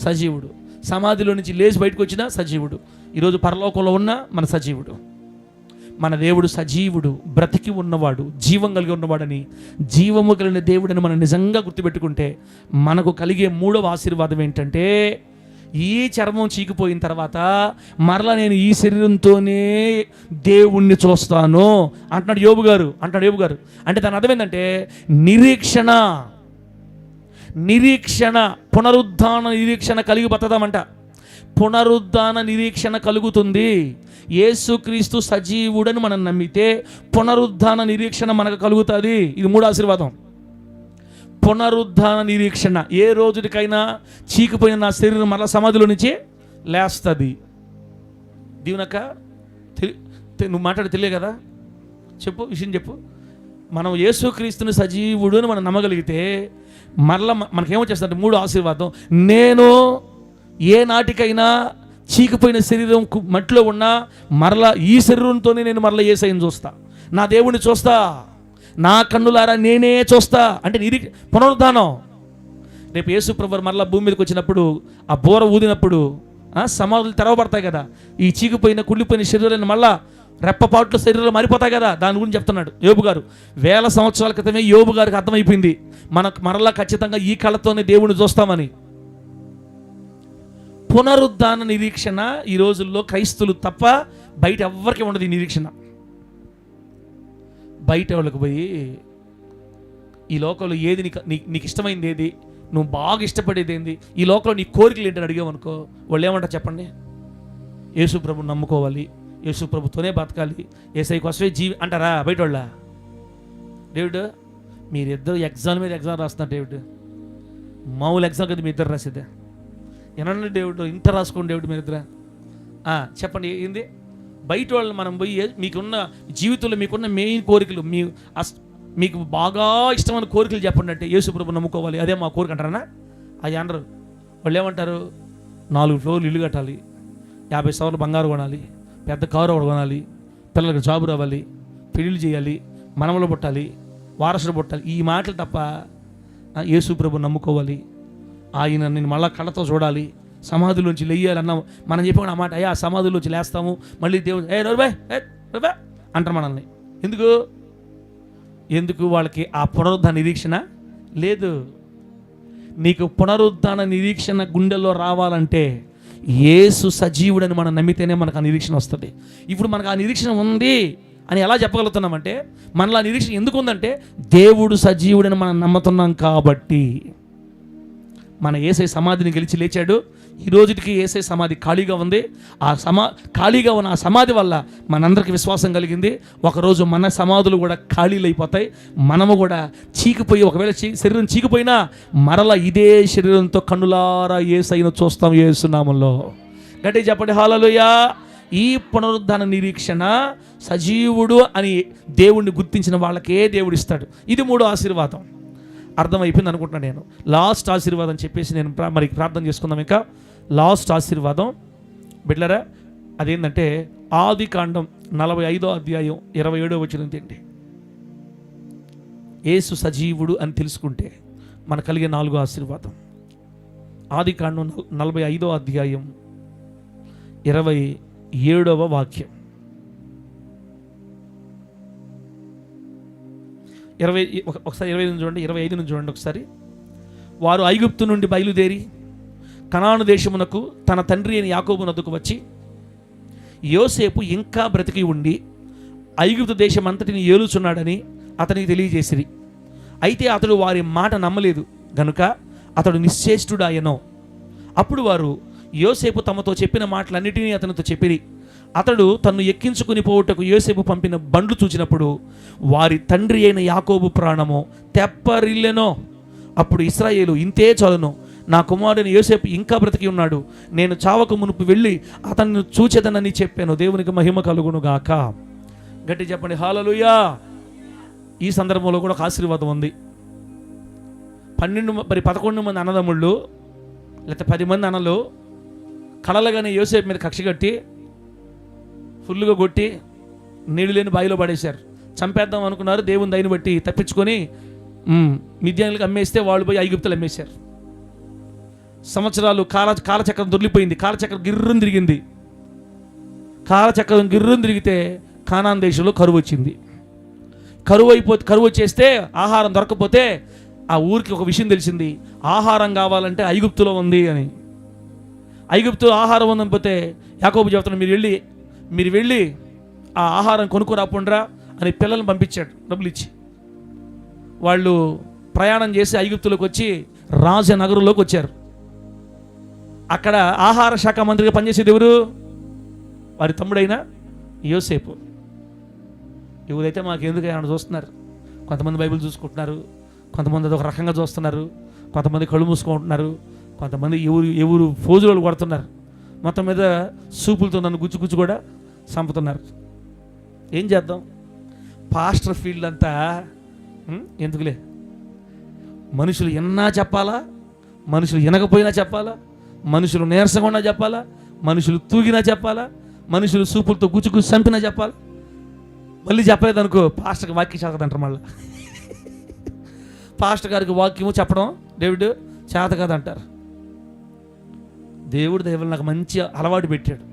సజీవుడు. సమాధిలో నుంచి లేచి బయటకు వచ్చిన సజీవుడు. ఈరోజు పరలోకంలో ఉన్న మన సజీవుడు. మన దేవుడు సజీవుడు, బ్రతికి ఉన్నవాడు, జీవం కలిగి ఉన్నవాడని, జీవము కలిగిన దేవుడని మనం నిజంగా గుర్తుపెట్టుకుంటే మనకు కలిగే 3వ ఆశీర్వాదం ఏంటంటే, ఈ చర్మం చీకిపోయిన తర్వాత మరలా నేను ఈ శరీరంతోనే దేవుణ్ణి చూస్తాను అంటున్నాడు యోబు గారు. అంటే దాని అర్థం ఏంటంటే నిరీక్షణ, పునరుద్ధాన నిరీక్షణ కలిగి బతదామంట. పునరుద్ధాన నిరీక్షణ కలుగుతుంది. యేసుక్రీస్తు సజీవుడని మనం నమ్మితే పునరుద్ధాన నిరీక్షణ మనకు కలుగుతుంది. ఇది 3వ ఆశీర్వాదం, పునరుద్ధాన నిరీక్షణ. ఏ రోజుకైనా చీకిపోయిన నా శరీరం మరలా సమాధిలో నుంచి లేస్తుంది. దీవెనక్క, నువ్వు మాట్లాడి తెలియ కదా, చెప్పు, విషయం చెప్పు. మనం యేసుక్రీస్తుని సజీవుడు అని మనం నమ్మగలిగితే మరలా మనకేమొచ్చేస్తుంది? 3వ ఆశీర్వాదం, నేను ఏ నాటికైనా చీకిపోయిన శరీరం మట్టిలో ఉన్నా మరలా ఈ శరీరంతోనే నేను మరలా యేసయ్యను చూస్తా, నా దేవుణ్ణి చూస్తా, నా కన్నులారా నేనే చూస్తా. అంటే పునరుద్ధానం. రేపు యేసు ప్రభువు మరలా భూమి మీదకి వచ్చినప్పుడు ఆ బోర ఊదినప్పుడు సమాధులు తెరవబడతాయి కదా. ఈ చీకిపోయిన కుళ్ళిపోయిన శరీరాన్ని మళ్ళా రెప్పపాట్లు శరీరాలు మారిపోతాయి కదా. దాని గురించి చెప్తున్నాడు యోబు గారు. 1000 సంవత్సరాల క్రితమే యోబు గారికి అర్థమైపోయింది, మనకు మరలా ఖచ్చితంగా ఈ కళ్ళతోనే దేవుణ్ణి చూస్తామని. పునరుద్ధాన నిరీక్షణ ఈ రోజుల్లో క్రైస్తువులు తప్ప బయట ఎవ్వరికి ఉండదు. ఈ నిరీక్షణ బయట వాళ్ళకి పోయి ఈ లోకంలో ఏది నీకు ఇష్టమైంది ఏది, నువ్వు బాగా ఇష్టపడేది ఏంది, ఈ లోకంలో నీ కోరికలు ఏంటని అడిగామనుకో, వాళ్ళు ఏమంటారు చెప్పండి? యేసు ప్రభుని నమ్ముకోవాలి, యేసు ప్రభుతోనే బతకాలి, యేసయ్య కోసమే అంటారా బయట వాళ్ళ? డేవిడ్, మీరిద్దరు ఎగ్జామ్ మీద ఎగ్జామ్ రాస్తున్నారు. డేవిడ్, మామూలు ఎగ్జామ్ కదా మీ ఇద్దరు రాసేదే. ఏమన్నా డేవిడ్ ఇంత రాసుకోండి డేవిడ్ మీరిద్దరా? చెప్పండి ఏంది? బయట వాళ్ళు మనం పోయి మీకున్న జీవితంలో మీకున్న మెయిన్ కోరికలు, మీకు బాగా ఇష్టమైన కోరికలు చెప్పండి అంటే యేసు ప్రభుని నమ్ముకోవాలి, అదే మా కోరిక అంటారా? అది అనరు. వాళ్ళు ఏమంటారు? 4 ఫ్లోర్లు ఇల్లు కట్టాలి, 50 సవర్లు బంగారు కొనాలి, పెద్ద కారు ఒకటి కొనాలి, పిల్లలకు జాబు రావాలి, పెళ్ళిళ్ళు చేయాలి, మనవలు పుట్టాలి, వారసులు పుట్టాలి. ఈ మాటలు తప్ప యేసు ప్రభుని నమ్ముకోవాలి, ఆయన నేను మళ్ళా కళ్ళతో చూడాలి, సమాధిలోంచి లేయాలన్నా మనం చెప్పిన మాట, అయ్యా సమాధిలోంచి లేస్తాము, మళ్ళీ దేవుడు నోరుబాయ్ అంటారు మనల్ని. ఎందుకు వాళ్ళకి ఆ పునరుద్ధాన నిరీక్షణ లేదు. నీకు పునరుద్ధాన నిరీక్షణ గుండెల్లో రావాలంటే యేసు సజీవుడని మనం నమ్మితేనే మనకు ఆ నిరీక్షణ వస్తుంది. ఇప్పుడు మనకు ఆ నిరీక్షణ ఉంది అని ఎలా చెప్పగలుగుతున్నామంటే, మనలో ఆ నిరీక్షణ ఎందుకు ఉందంటే దేవుడు సజీవుడని మనం నమ్ముతున్నాం కాబట్టి. మన యేసయ్య సమాధిని గెలిచి లేచాడు. ఈ రోజుకి యేసయ్య సమాధి ఖాళీగా ఉంది. ఖాళీగా ఉన్న ఆ సమాధి వల్ల మనందరికీ విశ్వాసం కలిగింది. ఒకరోజు మన సమాధులు కూడా ఖాళీలు అయిపోతాయి. మనము కూడా చీకిపోయి, ఒకవేళ శరీరం చీకిపోయినా మరలా ఇదే శరీరంతో కన్నులారా యేసయ్యను చూస్తాం యేసు నామములో. గట్టిగా చెప్పండి హల్లెలూయా. ఈ పునరుద్ధాన నిరీక్షణ సజీవుడు అని దేవుణ్ణి గుర్తించిన వాళ్ళకే దేవుడు ఇస్తాడు. ఇది 3వ ఆశీర్వాదం. అర్థమైపోయింది అనుకుంటున్నాను నేను. లాస్ట్ ఆశీర్వాదం చెప్పేసి నేను మరి ప్రార్థన చేసుకుందాం. ఇంకా లాస్ట్ ఆశీర్వాదం బిడ్డలారా, అదేంటంటే ఆదికాండం 45వ అధ్యాయం 27వ వచనం తిండి. యేసు సజీవుడు అని తెలుసుకుంటే మనకు కలిగే 4వ ఆశీర్వాదం. ఆదికాండం 45వ అధ్యాయం 27వ వాక్యం. 25 చూడండి, 25 నుంచి చూడండి ఒకసారి. వారు ఐగుప్తు నుండి బయలుదేరి కనాను దేశమునకు తన తండ్రి అయిన యాకోబునొద్దకు వచ్చి, యోసేపు ఇంకా బ్రతికి ఉండి ఐగుప్తు దేశం అంతటిని ఏలుచున్నాడని అతనికి తెలియజేసిరి. అయితే అతడు వారి మాట నమ్మలేదు గనుక అతడు నిశ్చేష్టుడాయనో. అప్పుడు వారు యోసేపు తమతో చెప్పిన మాటలన్నిటినీ అతనితో చెప్పిరి. అతడు తన్ను ఎక్కించుకుని పోవుటకు యోసేపు పంపిన బండ్లు చూచినప్పుడు వారి తండ్రి అయిన యాకోబు ప్రాణము తెప్పరిల్లెనో. అప్పుడు ఇశ్రాయేలు, ఇంతే చాలును, నా కుమారుని యోసేపు ఇంకా బ్రతికి ఉన్నాడు, నేను చావక మునుపు వెళ్ళి అతన్ని చూచెదనని చెప్పాను. దేవునికి మహిమ కలుగును గాక. గట్టి చెప్పండి హల్లెలూయా. ఈ సందర్భంలో కూడా ఒక ఆశీర్వాదం ఉంది. 11 మంది అన్నదమ్ముళ్ళు లేకపోతే 10 మంది అన్నలు కలలుగానే యోసేపు మీద కక్ష కట్టి ఫుల్లుగా కొట్టి నీళ్ళు లేని బావిలో పడేశారు. చంపేద్దాం అనుకున్నారు. దేవుని దయని బట్టి తప్పించుకొని మిద్యానులకు అమ్మేస్తే వాళ్ళు పోయి ఐగుప్తులు అమ్మేశారు. సంవత్సరాలు కాలచక్రం దొరికిపోయింది. కాలచక్రం గిర్రం తిరిగింది. కాలచక్రం గిర్రం తిరిగితే కానాన్ దేశంలో కరువు వచ్చింది. కరువు వచ్చేస్తే ఆహారం దొరకకపోతే ఆ ఊరికి ఒక విషయం తెలిసింది, ఆహారం కావాలంటే ఐగుప్తులో ఉంది అని. ఐగుప్తులో ఆహారం ఉందనిపోతే యాకోబు చెబుతున్నాడు, మీరు వెళ్ళి ఆ ఆహారం కొనుక్కోరాకుండా అని పిల్లల్ని పంపించాడు డబ్బులు ఇచ్చి. వాళ్ళు ప్రయాణం చేసి ఐగుప్తులోకి వచ్చి రాజనగరంలోకి వచ్చారు. అక్కడ ఆహార శాఖ మంత్రిగా పనిచేసేది ఎవరు? వారి తమ్ముడైన యోసేపు. ఎవరైతే మాకు ఎందుకు ఏమైనా చూస్తున్నారు. కొంతమంది బైబిల్ చూసుకుంటున్నారు, కొంతమంది అదొక రకంగా చూస్తున్నారు, కొంతమంది కళ్ళు మూసుకుంటున్నారు, కొంతమంది ఎవరు ఫోజులు కొడుతున్నారు. మొత్తం మీద సూపులతో నన్ను గుచ్చి కూడా చంపుతున్నారు. ఏం చేద్దాం? పాస్టర్ ఫీల్డ్ అంతా ఎందుకులే, మనుషులు ఎన్నా చెప్పాలా, మనుషులు వినకపోయినా చెప్పాలా, మనుషులు నీరసంగా చెప్పాలా, మనుషులు తూగినా చెప్పాలా, మనుషులు సూపులతో గుచ్చి చంపినా చెప్పాలా. మళ్ళీ చెప్పలేదనుకో పాస్టర్కి వాక్యం చదవదంటారు. మళ్ళీ పాస్టర్ గారికి వాక్యము చెప్పడం డేవిడ్ చేత కాదంటారు. దేవుడు దేవుడు నాకు మంచి అలవాటు పెట్టాడు.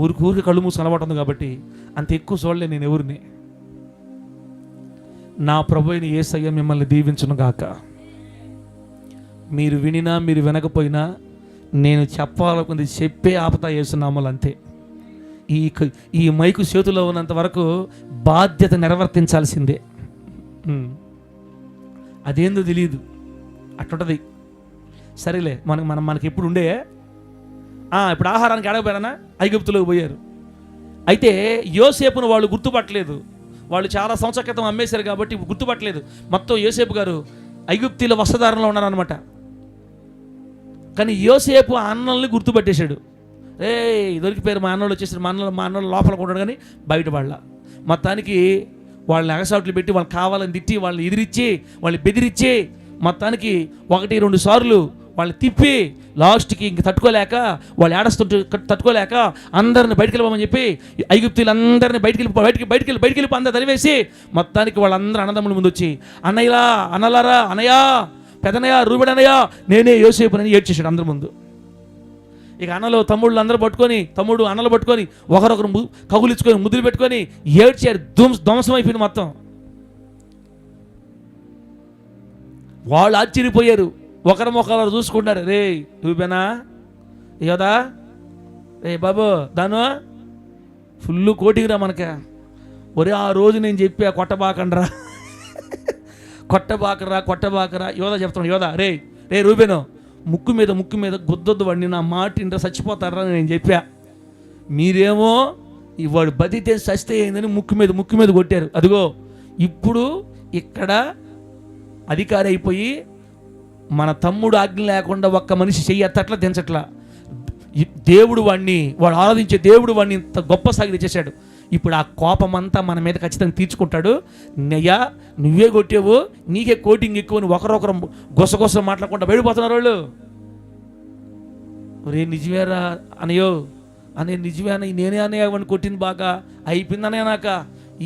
ఊరికి కళ్ళు మూసుకు అలవాటు ఉంది కాబట్టి అంత ఎక్కువ చూడలే నేను ఎవరిని. నా ప్రభువైన యేసయ్య మిమ్మల్ని దీవించును గాక. మీరు వినినా మీరు వినకపోయినా నేను చెప్పాలనుకుంది చెప్పే ఆపతా యేసునామములో అంతే. ఈ మైకు చేతిలో ఉన్నంత వరకు బాధ్యత నిర్వర్తించాల్సిందే. అదేందో తెలియదు, అట్టుంటది. సరేలే, మనకి ఎప్పుడు ఉండే ఇప్పుడు ఆహారానికి అడగపోయారనా ఐగుప్తులోకి పోయారు. అయితే యోసేపును వాళ్ళు గుర్తుపట్టలేదు. వాళ్ళు చాలా సంవత్సరాల క్రితం అమ్మేశారు కాబట్టి గుర్తుపట్టలేదు. మొత్తం యోసేపు గారు ఐగుప్తీల వస్త్రధారణలో ఉన్నారనమాట. కానీ యోసేపు ఆ అన్నల్ని గుర్తుపట్టేశాడు. దొరికిపోయారు, మా అన్నోళ్ళు వచ్చేసారు, మా అన్నోళ్ళు లోపల కొన్నాడు కానీ బయట వాళ్ళ. మొత్తానికి వాళ్ళని ఎగసాట్లు పెట్టి వాళ్ళని కావాలని తిట్టి వాళ్ళని ఎదిరించి వాళ్ళని బెదిరించి మొత్తానికి 1-2 సార్లు వాళ్ళని తిప్పి లాస్ట్కి ఇంక తట్టుకోలేక వాళ్ళు ఏడుస్తుంటే తట్టుకోలేక అందరిని బయటికి వెళ్ళిపోమని చెప్పి ఐగుప్తులందరినీ బయటికి వెళ్ళిపో అందరు తరివేసి మొత్తానికి వాళ్ళందరూ అన్నదమ్ముల ముందు వచ్చి అన్నలారా, అనయ్యా, పెదనయ్య, రూబెనయ్యా, నేనే యోసేపునని ఏడ్చేసాడు అందరి ముందు. ఇక అన్నలు తమ్ముళ్ళు అందరూ పట్టుకొని అన్నలు పట్టుకొని ఒకరొకరు కగులించుకొని ముద్దులు పెట్టుకొని ఏడ్చారు. ధ్వంసం అయిపోయింది మొత్తం. వాళ్ళు ఆశ్చర్యపోయారు, ఒకరు చూసుకుంటారు. రే రూబేనా, యోదా, రే బాబు దాను ఫుల్ కోటికిరా మనక. ఒరే ఆ రోజు నేను చెప్పా కొట్టబాకరా యోదా చెప్తాను. యోదా రే రూబేను ముక్కు మీద గుద్దొద్దు వాడిని, నా మాట ఇంట చచ్చిపోతారా నేను చెప్పా. మీరేమో వాడు బతితే చస్తే అయిందని ముక్కు మీద కొట్టారు. అదిగో ఇప్పుడు ఇక్కడ అధికారి అయిపోయి మన తమ్ముడు ఆజ్ఞ లేకుండా ఒక్క మనిషి చెయ్యి ఎత్తట్లా దించట్లా. వాడు ఆరాధించే దేవుడు వాడిని ఇంత గొప్ప సాగి తెచ్చేశాడు. ఇప్పుడు ఆ కోపం అంతా మన మీద ఖచ్చితంగా తీర్చుకుంటాడు. నయ్యా నువ్వే కొట్టావు, నీకే కోటింగ్ ఎక్కువ అని ఒకరొకరు గొసగొస మాట్లాడకుండా వెళ్ళిపోతున్నారు వాళ్ళు. ఒరే నిజమేరా అనయో అనే నిజమేనా, నేనే అనే వాడిని కొట్టింది బాగా అయిపోయిందనే నాక,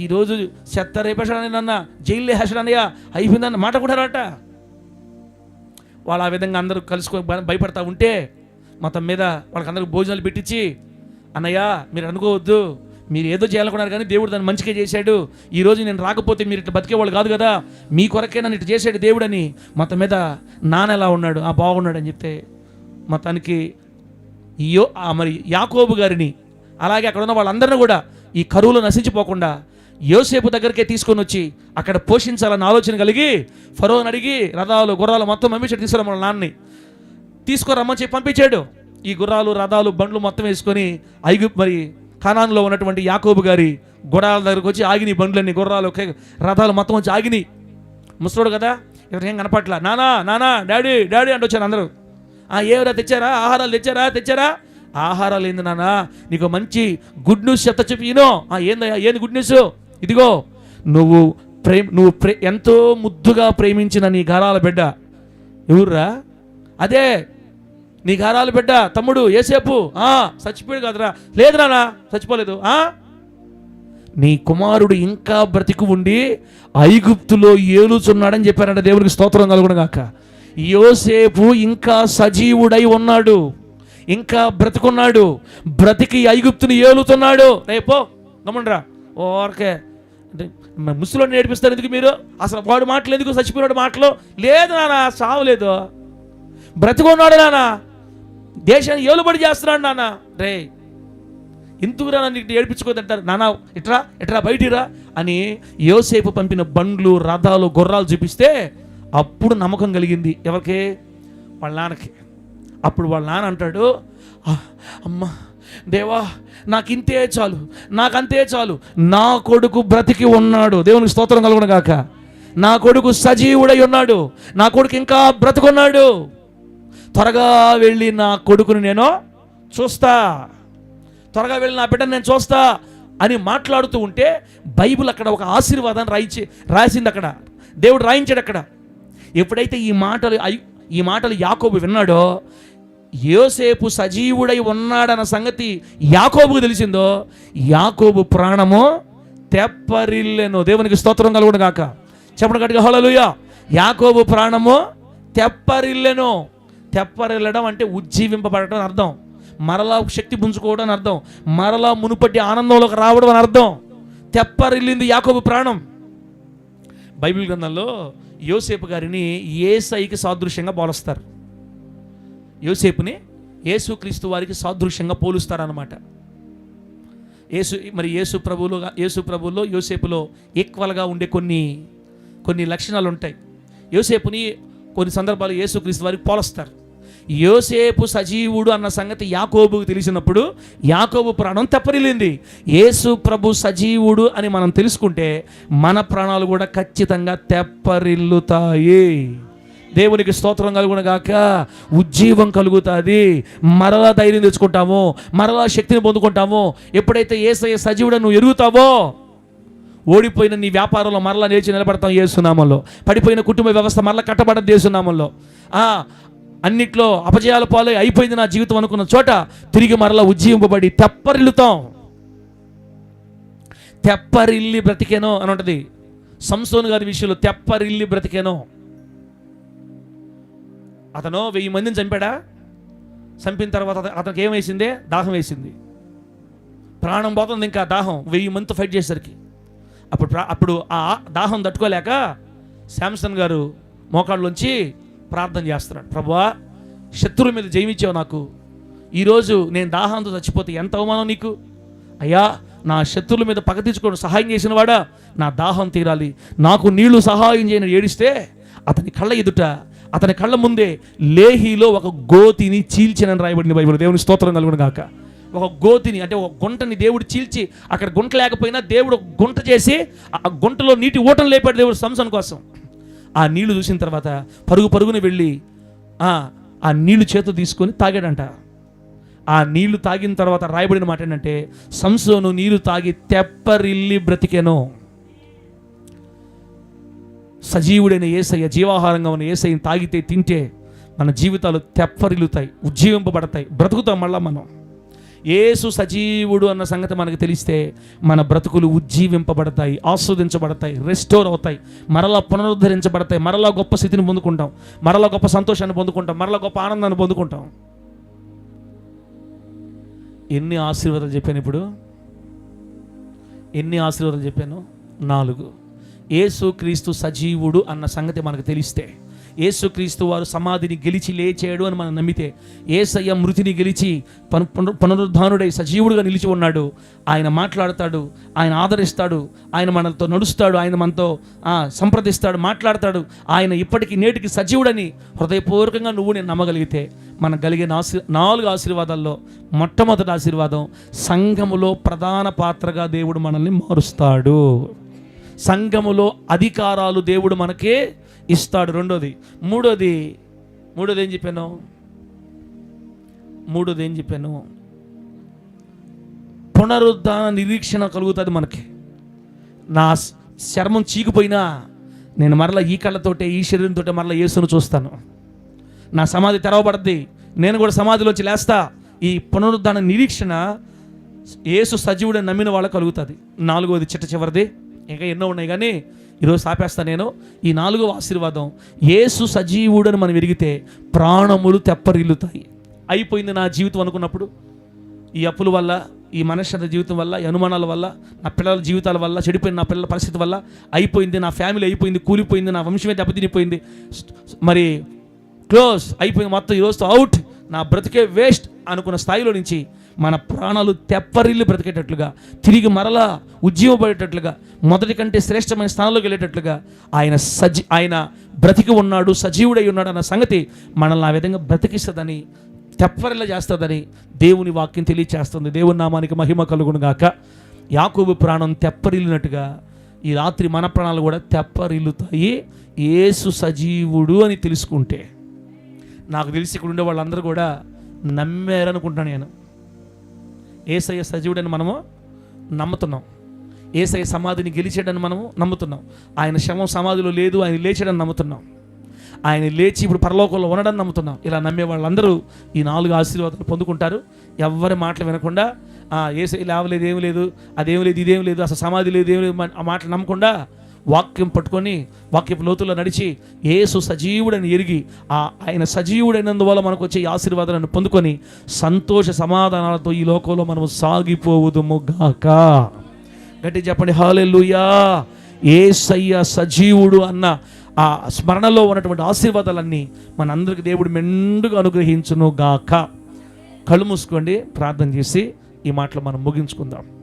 ఈరోజు చెత్త రేపేసాడని నన్న జైల్లో వేసాడనయ్యా అయిపోయిందన్న మాట కూడా రాట. వాళ్ళు ఆ విధంగా అందరూ కలుసుకొని భయపడతా ఉంటే మొత్తం మీద వాళ్ళకందరికి భోజనాలు పెట్టించి, అన్నయ్య మీరు అనుకోవద్దు, మీరు ఏదో చేయాలనుకున్నారు కానీ దేవుడు దాన్ని మంచిగా చేశాడు, ఈరోజు నేను రాకపోతే మీరు ఇట్లా బతికేవాళ్ళు కాదు కదా, మీ కొరకే నన్ను ఇట్లా చేశాడు దేవుడు అని. మొత్తం మీద నాన్న ఎలా ఉన్నాడు, బాగున్నాడు అని చెప్తే మొత్తానికి మరి యాకోబు గారిని అలాగే అక్కడ ఉన్న వాళ్ళందరినీ కూడా ఈ కరువులో నశించిపోకుండా యోసేపు దగ్గరికే తీసుకొని వచ్చి అక్కడ పోషించాలన్న ఆలోచన కలిగి ఫరోని అడిగి రథాలు గుర్రాలు మొత్తం పంపించాడు. తీసుకురమ్మని నాన్నని తీసుకురమ్మని చెప్పి పంపించాడు. ఈ గుర్రాలు రథాలు బండ్లు మొత్తం వేసుకొని మరి కనాన్లో ఉన్నటువంటి యాకోబు గారి గుర్రాల దగ్గరకు వచ్చి ఆగిని, బండ్లన్నీ గుర్రాలు రథాలు మొత్తం వచ్చి ఆగిని. ముసలోడు కదా ఎవరికేం కనపట్లా, నానా నానా డాడీ డాడీ అంటూ వచ్చారు అందరూ. ఏవరా తెచ్చారా, ఆహారాలు తెచ్చారా? ఆహారాలు ఏంది నాన్న, నీకు మంచి గుడ్ న్యూస్ చెప్తా చెప్పి ఈనో. ఏందయ్యా ఏంది గుడ్ న్యూస్? ఇదిగో నువ్వు ఎంతో ముద్దుగా ప్రేమించిన నీ గారాల బిడ్డ ఎవర్రా? అదే నీ గారాల బిడ్డ తమ్ముడు యోసేపు. చచ్చిపోయాడు కదరా? లేదు నాన్న చచ్చిపోలేదు. నీ కుమారుడు ఇంకా బ్రతికి ఉండి ఐగుప్తులో ఏలుచున్నాడని చెప్పారంట. దేవునికి స్తోత్రం కలుగునుగాక. యోసేపు ఇంకా సజీవుడై ఉన్నాడు, ఇంకా బ్రతికున్నాడు, బ్రతికి ఐగుప్తుని ఏలుతున్నాడు. రేపో గమ్మండ్రా ఓకే ముసలోని నేర్పిస్తారు ఎందుకు మీరు? అసలు వాడు మాటలు ఎందుకు? చచ్చిపోయినాడు మాటలు లేదు నాన్న, సావలేదు, బ్రతికున్నాడు నాన్న, దేశాన్ని ఏలుబడి చేస్తున్నాడు నాన్న. రే ఎందుకురా నన్ను ఇట్లా ఏడిపించుకోదంటారు నాన్న, ఇట్రా బయటిరా అని యోసేపు పంపిన బండ్లు రథాలు గుర్రాలు చూపిస్తే అప్పుడు నమ్మకం కలిగింది ఎవరికి? వాళ్ళ నాన్నకి. అప్పుడు వాళ్ళ నాన్న అంటాడు, అమ్మా దేవా నాకంతే చాలు, నా కొడుకు బ్రతికి ఉన్నాడు. దేవునికి స్తోత్రం కలుగును గాక. నా కొడుకు సజీవుడై ఉన్నాడు, నా కొడుకు ఇంకా బ్రతికున్నాడు, త్వరగా వెళ్ళి నా కొడుకుని నేను చూస్తా, త్వరగా వెళ్ళి నా బిడ్డను నేను చూస్తా అని మాట్లాడుతూ ఉంటే బైబిల్ అక్కడ ఒక ఆశీర్వాదాన్ని రాసింది. అక్కడ దేవుడు రాయించాడు. అక్కడ ఎప్పుడైతే ఈ మాటలు యాకోబు విన్నాడో, యోసేపు సజీవుడై ఉన్నాడన్న సంగతి యాకోబుకు తెలిసిందో, యాకోబు ప్రాణము తెప్పరిల్లెను. దేవునికి స్తోత్రం కలుగును గాక. చెప్పండి గట్టిగా హల్లెలూయా. యాకోబు ప్రాణము తెప్పరిల్లెను. తెప్పరిల్లడం అంటే ఉజ్జీవింపబడటం అని అర్థం, మరలా శక్తి పుంజుకోవడం అని అర్థం, మరలా మునుపటి ఆనందంలోకి రావడం అని అర్థం. తెప్పరిల్లింది యాకోబు ప్రాణం. బైబిల్ గ్రంథంలో యోసేపు గారిని యేసయ్యకి సాదృశ్యంగా పోలుస్తారు. యోసేపుని యేసుక్రీస్తు వారికి సాదృశ్యంగా పోలుస్తారన్నమాట. యేసు ప్రభువులో యోసేపులో ఈక్వల్గా ఉండే కొన్ని లక్షణాలు ఉంటాయి. యోసేపుని కొన్ని సందర్భాలు యేసుక్రీస్తు వారికి పోలుస్తారు. యోసేపు సజీవుడు అన్న సంగతి యాకోబుకు తెలిసినప్పుడు యాకోబు ప్రాణం తెప్పరిల్లింది. యేసు ప్రభు సజీవుడు అని మనం తెలుసుకుంటే మన ప్రాణాలు కూడా ఖచ్చితంగా తెప్పరిల్లుతాయి. దేవునికి స్తోత్రం కలుగును గాక. ఉజ్జీవం కలుగుతుంది, మరలా ధైర్యం తెచ్చుకుంటాము, మరలా శక్తిని పొందుకుంటాము. ఎప్పుడైతే యేసయ్య సజీవుడు నువ్వు ఎరుగుతావో, ఓడిపోయిన నీ వ్యాపారంలో మరలా నిలిచి నిలబడతాం యేసు నామములో. పడిపోయిన కుటుంబ వ్యవస్థ మరలా కట్టబడదు యేసు నామములో. అన్నిట్లో అపజయాల పాలై అయిపోయింది నా జీవితం అనుకున్న చోట తిరిగి మరలా ఉజ్జీవింపబడి తెప్పరిల్లుతాం. తెప్పరిల్లి బ్రతికేనో అని ఉంటుంది. సంసోను గారి విషయంలో తెప్పరిల్లి బ్రతికేనో. అతను 1000 మందిని చంపాడా? చంపిన తర్వాత అతనికి ఏం వేసిందే? దాహం వేసింది. ప్రాణం పోతుంది, ఇంకా దాహం 1000 మందితో ఫైట్ చేసేసరికి. అప్పుడు ఆ దాహం తట్టుకోలేక శాంసన్ గారు మోకాళ్ళలోంచి ప్రార్థన చేస్తున్నాడు. ప్రభువా, శత్రువుల మీద జయమిచ్చావు నాకు, ఈరోజు నేను దాహంతో చచ్చిపోతే ఎంత అవమానం నీకు. అయ్యా, నా శత్రువుల మీద పగ తీర్చుకోవడం సహాయం చేసిన వాడా, నా దాహం తీరాలి, నాకు నీళ్లు సహాయం చేయని ఏడిస్తే అతని కళ్ళ ఎదుట, అతని కళ్ళ ముందే లేహీలో ఒక గోతిని చీల్చినని రాయబడింది బైబిల్. దేవుని స్తోత్రం కలుగును గాక. ఒక గోతిని అంటే ఒక గుంటని దేవుడు చీల్చి, అక్కడ గుంట లేకపోయినా దేవుడు గుంట చేసి ఆ గుంటలో నీటి ఊటం లేపాడు దేవుడు సంసోను కోసం. ఆ నీళ్లు చూసిన తర్వాత పరుగున వెళ్ళి ఆ నీళ్లు చేతులు తీసుకొని తాగాడంట. ఆ నీళ్లు తాగిన తర్వాత రాయబడిన మాట ఏంటంటే, సంసోను నీళ్లు తాగి తెప్పరిల్లి బ్రతికెను. సజీవుడైన యేసయ్య, జీవాహారంగా ఉన్న యేసయ్యని తాగితే, తింటే మన జీవితాలు తెప్పరిల్లుతాయి, ఉజ్జీవింపబడతాయి, బ్రతుకుతాం. మళ్ళా మనం యేసు సజీవుడు అన్న సంగతి మనకు తెలిస్తే మన బ్రతుకులు ఉజ్జీవింపబడతాయి, ఆస్వాదించబడతాయి, రెస్టోర్ అవుతాయి, మరలా పునరుద్ధరించబడతాయి, మరలా గొప్ప స్థితిని పొందుకుంటాం, మరలా గొప్ప సంతోషాన్ని పొందుకుంటాం, మరలా గొప్ప ఆనందాన్ని పొందుకుంటాం. ఎన్ని ఆశీర్వాదాలు చెప్పాను ఇప్పుడు? ఎన్ని ఆశీర్వాదాలు చెప్పాను? 4. యేసుక్రీస్తు సజీవుడు అన్న సంగతి మనకు తెలిస్తే, యేసుక్రీస్తు వారు సమాధిని గెలిచి లేచాడు అని మనం నమ్మితే, యేసయ్య మృతిని గెలిచి పునరుద్ధానుడై సజీవుడుగా నిలిచి ఉన్నాడు. ఆయన మాట్లాడతాడు, ఆయన ఆదరిస్తాడు, ఆయన మనతో నడుస్తాడు, ఆయన మనతో సంప్రదిస్తాడు, మాట్లాడతాడు. ఆయన ఇప్పటికీ నేటికి సజీవుడని హృదయపూర్వకంగా నువ్వు నేను నమ్మగలిగితే, మనకు కలిగిన 4 ఆశీర్వాదాల్లో మొట్టమొదటి ఆశీర్వాదం, సంఘములో ప్రధాన పాత్రగా దేవుడు మనల్ని మారుస్తాడు. సంఘములో అధికారాలు దేవుడు మనకే ఇస్తాడు. మూడోది ఏం చెప్పాను? పునరుద్ధాన నిరీక్షణ కలుగుతుంది మనకి. నా చర్మం చీకిపోయినా నేను మరలా ఈ కళ్ళతోటే, ఈ శరీరంతో మరలా యేసును చూస్తాను. నా సమాధి తెరవబడద్ది, నేను కూడా సమాధిలోంచి లేస్తా. ఈ పునరుద్ధాన నిరీక్షణ యేసు సజీవుడని నమ్మిన వాళ్ళకు కలుగుతుంది. 4వది చివరిది, ఇంకా ఎన్నో ఉన్నాయి కానీ ఈరోజు ఆపేస్తాను నేను. ఈ 4వ ఆశీర్వాదం, యేసు సజీవుడని మనం ఎరిగితే ప్రాణములు తెప్పరిల్లుతాయి. అయిపోయింది నా జీవితం అనుకున్నప్పుడు, ఈ అప్పుల వల్ల, ఈ మనశ్శాంతి జీవితం వల్ల, ఈ అనుమానాల వల్ల, నా పిల్లల జీవితాల వల్ల, చెడిపోయిన నా పిల్లల పరిస్థితి వల్ల అయిపోయింది, నా ఫ్యామిలీ అయిపోయింది, కూలిపోయింది, నా వంశమే దెబ్బతినిపోయింది, మరి క్లోజ్ అయిపోయింది, మొత్తం ఈరోజుతో అవుట్, నా బ్రతికే వేస్ట్ అనుకున్న స్థాయిలో నుంచి మన ప్రాణాలు తెప్పరిల్లి బ్రతికేటట్లుగా, తిరిగి మరలా ఉజ్జీవపడేటట్లుగా, మొదటి కంటే శ్రేష్టమైన స్థానంలోకి వెళ్ళేటట్లుగా ఆయన బ్రతికి ఉన్నాడు, సజీవుడై ఉన్నాడు అన్న సంగతి మనల్ని ఆ విధంగా బ్రతికిస్తుందని, తెప్పరిల్లా చేస్తుందని దేవుని వాక్యం తెలియచేస్తుంది. దేవుని నామానికి మహిమ కలుగును గాక. యాకోబు ప్రాణం తెప్పరిల్లినట్టుగా ఈ రాత్రి మన ప్రాణాలు కూడా తెప్పరిల్లుతాయి, యేసు సజీవుడు అని తెలుసుకుంటే. నాకు తెలిసి ఇక్కడ ఉండే వాళ్ళందరూ కూడా నమ్మారనుకుంటున్నాను నేను. యేసయ్య సజీవుడని మనము నమ్ముతున్నాం, యేసయ్య సమాధిని గెలిచాడని మనము నమ్ముతున్నాం, ఆయన శవం సమాధిలో లేదు, ఆయన లేచాడని నమ్ముతున్నాం, ఆయన లేచి ఇప్పుడు పరలోకంలో ఉండడని నమ్ముతున్నాం. ఇలా నమ్మే వాళ్ళందరూ ఈ 4 ఆశీర్వాదాలు పొందుకుంటారు. ఎవరి మాటలు వినకుండా యేసయ్య లేవలేదు, ఏమి లేదు, అదేమి లేదు, ఇదేం లేదు, అసలు సమాధి లేదు, ఏమి లేదు, ఆ మాటలు నమ్మకుండా వాక్యం పట్టుకొని వాక్యపు లోతుల్లో నడిచి యేసు సజీవుడని ఎరిగి ఆయన సజీవుడైనందువల్ల మనకు వచ్చే ఆశీర్వాదాలను పొందుకొని సంతోష సమాధానాలతో ఈ లోకంలో మనము సాగిపోవుదుము గాక. గట్టి చెప్పండి హల్లెలూయా. యేసయ్య సజీవుడు అన్న ఆ స్మరణలో ఉన్నటువంటి ఆశీర్వాదాలన్నీ మనందరికి దేవుడు మెండుగా అనుగ్రహించును గాక. కళ్ళు మూసుకోండి, ప్రార్థన చేసి ఈ మాటలు మనం ముగించుకుందాం.